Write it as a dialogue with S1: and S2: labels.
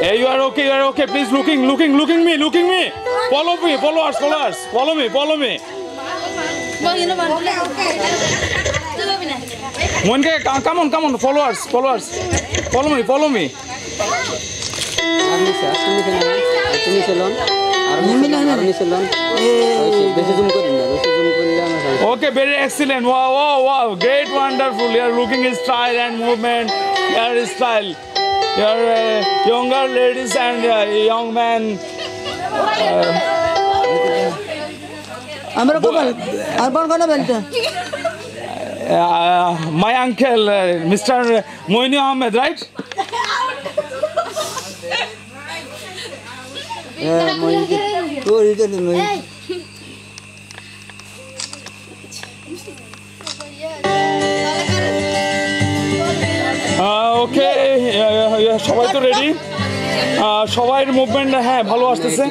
S1: Hey, you are okay, please looking me. Follow me. Moinke, come on, followers. Follow me. Okay, very excellent. Wow. Great, wonderful. Your looking style and movement, your style. Your younger ladies and young men. My uncle, Mr. Moini Ahmed, right? ওকে সবাই তো ready সবাই movement হ্যাঁ ভালো আসতেছে